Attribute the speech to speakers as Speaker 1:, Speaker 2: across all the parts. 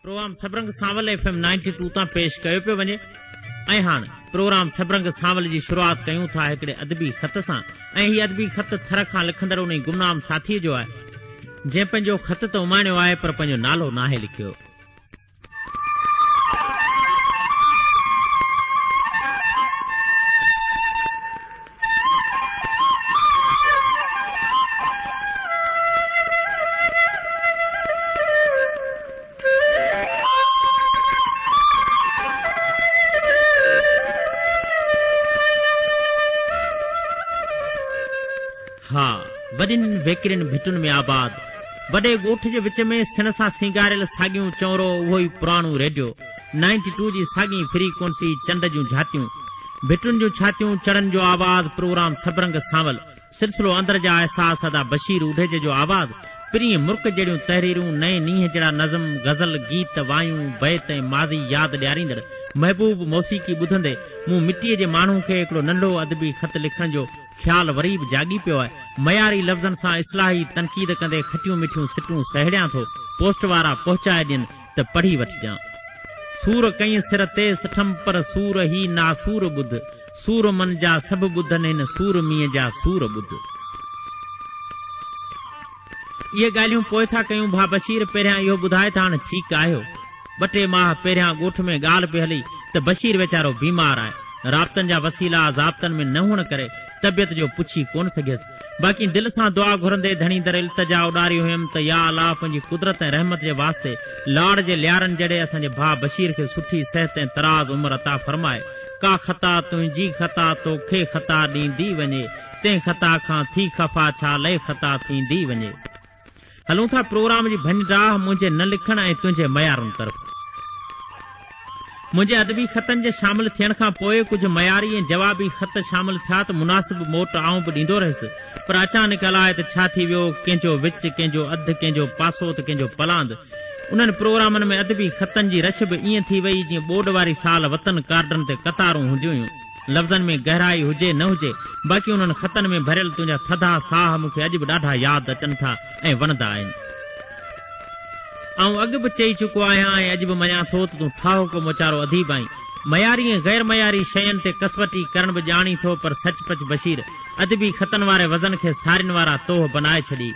Speaker 1: Programme Sabrang सावल FM 92 तां पेश कयो पियो वञे ऐं हाणे प्रोग्राम सबरंग सावल जी शुरुआत कयूं था हिकिड़े अदबी ख़त सां ऐं हीउ अदबी ख़त थर खां लिखंदड़ उन गुमनाम साथीअ जो आहे जंहिं पंहिंजो ख़त त उमाणियो आहे पर पंहिंजो नालो नाहे लिखियो। हाँ वॾिन वेकिरिन भिटुन में आबाद वॾे ॻोठ जे विच में सिन सां सिंगारियल साॻियूं चौरो उहो ई पुराणो रेडियो 92 जी साॻी फ्रीक्वेंसी चंड जूं झातियूं भिटुन जूं छातियूं चढ़न जो आवाज़ प्रोग्राम सबरंग सावल सिलसिलो अंदर जा एहसास अदा बशीर उढेजे जो आवाज़ प्रिय मुल्क जहिड़ियूं तहरीरूं नए नींह जहिड़ा नज़म गज़ल गीत वायूं बैत ऐं माज़ी यादि ॾियारींदड़ महबूब मौसीक़ी ॿुधंदे मूं मिटीअ जे माण्हू खे हिकिड़ो नंढो अदबी ख़त लिखण जो ख़्याल वरी बि जागी पियो आहे। मयारी लफ़्ज़नि सां इस्लाही तनक़ीद कंदे खटियूं मिठियूं सिटूं सहेड़ियां थो पोस्ट वारा पहुचाए ॾियनि त पढ़ी वठिजां। सूर कई सिर ते सठम पर सूर ही नासूर ॿुध सूर मन जा सभु ॿुधनि हिन सूर मींहं जा सूर ॿुध। इहे ॻाल्हियूं पोइ था कयूं भा बशीर पहिरियां इहो ॿुधाए त हाणे ठीकु आहियो। 2 टे माह पहिरियां ॻोठ में ॻाल्हि पई हली त बशीर वेचारो बीमार आहे राब्तनि जा वसीला ज़ाब्तनि में न हुअण करे तबियत जो पुछी कोन सघियसि बाक़ी दिल सां दुआ घुरंदे धणी दर इल्तिजा उॾारी हुयमि त या अलाह पंहिंजी कुदरत ऐं रहमत जे वास्ते लाड़ जे लियारनि जॾहिं असांजे भाउ बशीर खे सुठी सिहत ऐं तराज़ उमिरि अता फरमाए का ख़ता तुंहिंजी ख़ता तोखे ख़ता ॾींदी वञे तंहिं ख़ता खां थी ख़फ़ा छा लए ख़ता थींदी वञे। हलूं था प्रोग्राम जी भंजराह मुंहिंजे न लिखण ऐं तुंहिंजे मयारुनि तरफ़। मुंहिंजे अदबी ख़तनि जे शामिल थियण खां पोइ कुझु मयारी ऐं जवाबी ख़त शामिल थिया त मुनासिब मोट आऊं बि ॾींदो रहियुसि पर अचानक अलाए त छा थी वियो कंहिंजो विच कंहिंजो अधु कंहिंजो पासो त कंहिंजो पलांद। उन्हनि प्रोग्रामनि में अदबी ख़तनि जी रश बि ईअं थी वई जीअं ॿोॾ वारी साल वतन कार्डनि ते कतारूं हूंदियूं हुयूं। लफ़्ज़नि में गहराई हुजे न हुजे बाक़ी उन्हनि ख़तनि में भरियल तुंहिंजा थधा साह मूंखे अॼु बि ॾाढा यादि अचनि था ऐं वणंदा आहिनि। ऐं अॻु बि चई चुको आहियां ऐं अॼु बि मञा थो त तूं ठाहो को मोचारो अदीब आहीं मयारी ऐं गैर मयारी शयुनि ते कसवटी करण बि ॼाणी थो पर सचपच बशीर अदबी ख़तनि वारे वज़न खे सारियुनि वारा तोह बनाए छॾी।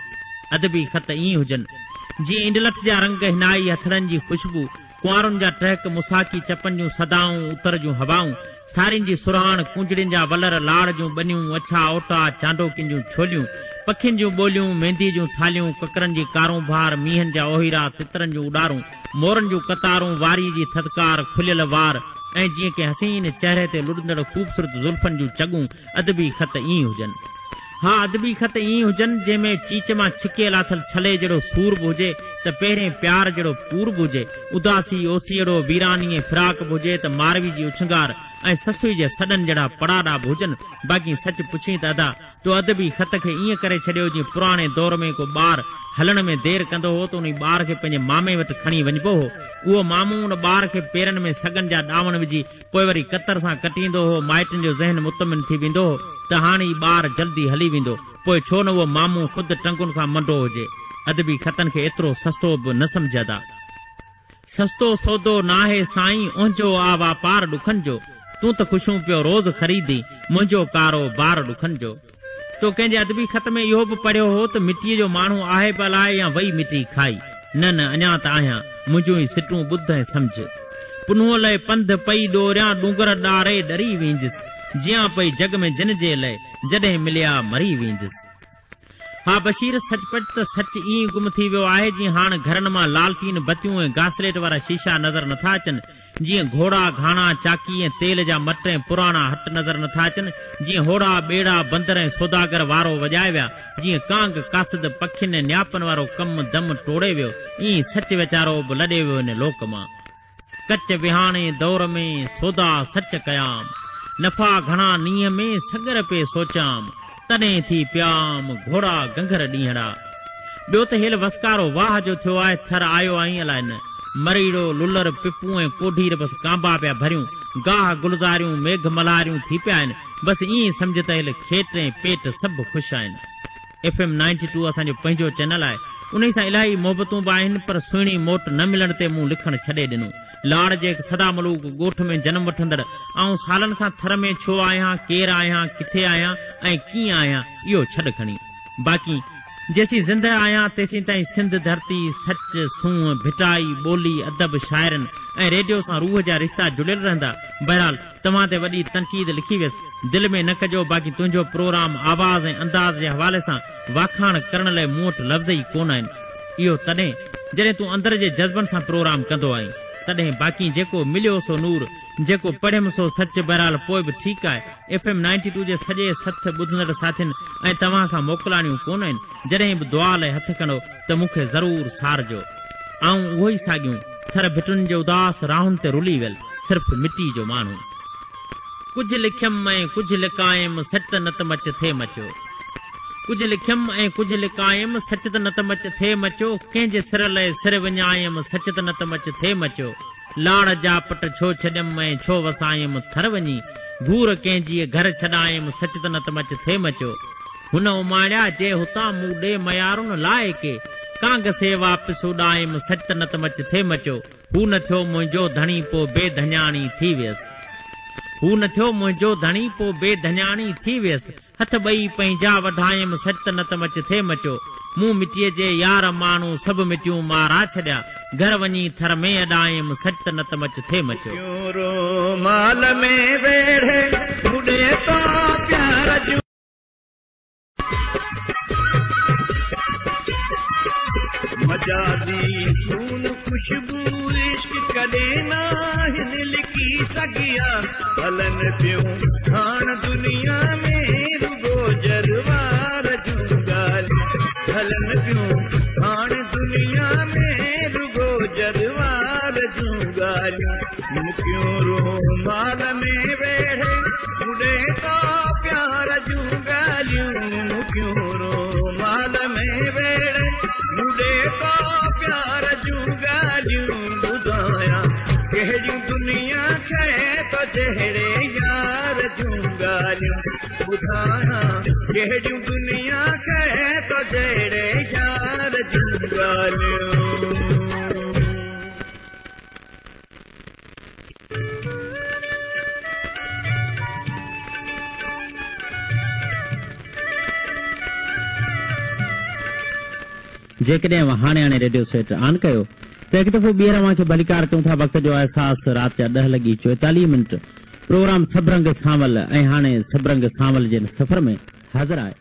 Speaker 1: अदबी ख़त ईअं हुजनि जीअं इंडलठ जा रंग हिनाई हथड़नि जी ख़ुशबू कुंवारुनि जा टहक मुसाकी चपनि जूं सदाऊं उतर जूं हवाऊं सारियुनि जी सुरहाण कुंजड़ियुनि जा वलर लाड़ जूं बनियूं अछा ओटा चांडोकिन जूं छोलियूं पखियुनि जूं ॿोलियूं मेहंदी जूं थालियूं ककरनि जी कारूं भार मींहनि जा ओहीरा तितरनि जूं उॾारूं मोरनि जूं कतारूं वारी जी थदकार खुलियल वार ऐं जीअं के हसीन चेहरे ते लुॾंदड़ ख़ूबसूरत ज़ुल्फनि जूं चगूं अदबी ख़त ईअं हुजनि। हा अदबी ख़त ईअं हुजनि जंहिंमें चीच मां छिके लाथल छले जहिड़ो सूर बि हुजे त पहिरें प्यार जहिड़ो पूर बि हुजे उदासी ओसी जहिड़ो वीरानी ऐं फिराक बि हुजे त मारवी जी उछंगार ऐं ससुई जे सॾनि जहिड़ा पड़ाड़ा बि हुजनि। बाक़ी सच पुछी त अदा तो अदबी ख़त खे ईअं करे छॾियो जीअं पुराणे दौर में को ॿार हलण में देरि कंदो हो त उन ॿार खे पंहिंजे मामे वटि खणी वञिबो हो उहो मामू उन ॿार खे पेरनि में सगन जा ॾावण विझी पोइ वरी कतर सां कटींदो हो माइटनि जो ज़हन मुतमिन थी वेंदो हो त हाणे ई ॿार जल्दी हली वेंदो पोइ छो न उहो मामू ख़ुदि टंगुनि खां मंडो हुजे। अदबी ख़तनि खे एतिरो सस्तो बि न सम्झंदा। सस्तो सौदो नाहे साईं ओंजो आ वापार ॾुखनि जो तूं त ख़ुशियूं पियो रोज़ ख़रीदी मुंहिंजो कारो बार ॾुखनि जो। तो कंहिंजे अदबी ख़त में इहो बि पढ़ियो हो त मिटीअ जो माण्हू आहे बि अलाए या वई मिटी खाई न न अञा त आहियां मुंहिंजूं ई सिटूं ॿुध ऐं सम्झ पुनुअ लाइ पंध पई ॾोरियां डूंगर ॾारे डरी वेंदुसि जियां पई जग में जिन जे लाइ जॾहिं मिलिया मरी वेंदुसि। हा बशीर सचपच त सच ईअं गुम थी वियो आहे जीअं हाणे घरनि मां लालटीन बतियूं ऐं घासलेट वारा शीशा नज़र नथा अचनि जीअं घोड़ा घाणा चाकी ऐं तेल जा मट ऐं पुराणा हट नज़र नथा अचनि जीअं होड़ा ॿेड़ा बंदर ऐं सौदागर वारो वॼाए विया जीअं कांग कासिद पखियुनि ऐं न्यापनि वारो कमु दम टोड़े वियो ईअं सच वीचारो बि लॾे वियो हिन लोक मां। कच विहाणे दौर में सौदा सच कयाम नफ़ा घणा नींहं में सगर पे सोचाम तॾहिं थी प्याम घोड़ा गंघर ॾींहड़ा। ॿियो त हेल वसकारो वाह जो थियो आहे थर आयो आई अलाए न मरीड़ो लुलर पिपूं ऐं कोढीर बसि कांबा पिया भरियूं गाह गुलज़ारियूं मेघ मल्हारियूं थी पिया आहिनि बसि ईअं सम्झ त हेल खेट ऐं पेट सभु ख़ुशि आहिनि। FM 92 असांजो पंहिंजो चैनल आहे उन सां इलाही मोहबतूं बि आहिनि, पर सुहिणी मोट न मिलण ते मूं लिखण छॾे ॾिनो। लाड़ जे सदा मलूक ॻोठ में जनम वठंदड़ ऐं सालनि खां थर में छो आहियां, केरु आहियां, किथे आहियां ऐं कीअं आहियां, इहो छॾ खणी। बाक़ी जेसी ज़िंदह आहियां तेसी ताईं सिंध धरती, सच, सूंहं, भिटाई, ॿोली, अदब, शाइरनि ऐं रेडियो सां रूह जा रिश्ता जुड़ियल रहंदा। बहरहाल तव्हां ते वॾी तनक़ीद लिखी वियसि, दिलि में न कजो। बाक़ी तुंहिंजो प्रोग्राम आवाज़ ऐं अंदाज़ जे हवाले सां वाखाण करण लाइ मूं वटि लफ़्ज़ ई कोन आहिनि। इहो तॾहिं जॾहिं तूं अंदर जे जज़्बनि सां प्रोग्राम कंदो आहीं, तॾहिं बाक़ी जेको मिलियो सो नूर, जेको पढ़ियमि सो सच। बहरहाल पोइ बि ठीकु आहे, FM 92 जे सॼे सथ ॿुधंदड़ साथियुनि ऐं तव्हां खां मोकिलाणियूं कोन आहिनि। जॾहिं बि दुआ लाइ हथ खणो त मूंखे ज़रूर सारजो। ऐं उहो ई साॻियूं थर भिटुनि जे उदास राहुनि ते रुली वियल सिर्फ़ मिटी जो माण्हू। कुझु लिखियमि ऐं कुझु लिकायमि, सच त न त मच थिए मचो। कुझु लिखियमि ऐं कुझु लिकायमि, सच त न त मच थिए मचो। कंहिंजे सिर लाइ सिर विञायमि, सच त न त मच थिए मचो। लाड़ जा पट छो छॾियमि ऐं छो वसायमि थर वञी, घूर कंहिंजी घर छॾायमि, सच त न त मच थिए मचो। हुन उमाड़िया जे हुतां मूं ॾे मयारुनि लाइ के, कांग से वापसि उॾायमि, सच त न त मच थिए मचो। हू न थियो मुंहिंजो धणी पोइ बेधन्याणी थी वियसि। हू न थियो मुंहिंजो धणी पोइ बेधन्याणी थी वियसि। हथ ॿई पंहिंजा वधायमि, सच त न त मच थिए मचो। मूं मिटीअ जे यार माण्हू सभु मिटियूं मारा छॾिया, घर वञी थर में अॾायमि, सच त न त मच थिए मचो।
Speaker 2: माल में वेड़े बुॾे तो प्यार जूं मजादी खून खुशबू इश्क कॾे नाहिन लिखी सघिया। हलन पियो हाण दुनिया में रुगो जरवार जूं ॻाल्हियूं। हलन पियो हाण दुनिया में रुगो जरवार जूं ॻाल्हियूं। मुकियो रोमाल में वेड़े बुॾे तो प्यार जूं ॻाल्हियूं। मुकियो रोमाल में वेड़े बुॾे तो प्यार जूं ॻाल्हियूं। ॿुधायां कहिड़ियूं दुनिया खे तो जहिड़े यार जूं ॻाल्हियूं। ॿुधायां कहिड़ियूं दुनिया खे तो जहिड़े यार जूं ॻाल्हियूं।
Speaker 1: जेकॾहिं हाणे रेडियो सेट ऑन कयो त हिकु दफ़ो ॿीहर अव्हां खे भलीकार कयूं था। वक़्त जो अहसास राति जा 10:44 प्रोग्राम सभु रंग सांवल ऐं हाणे सभु रंग सांवल जे सफ़र में हाज़िर आहे।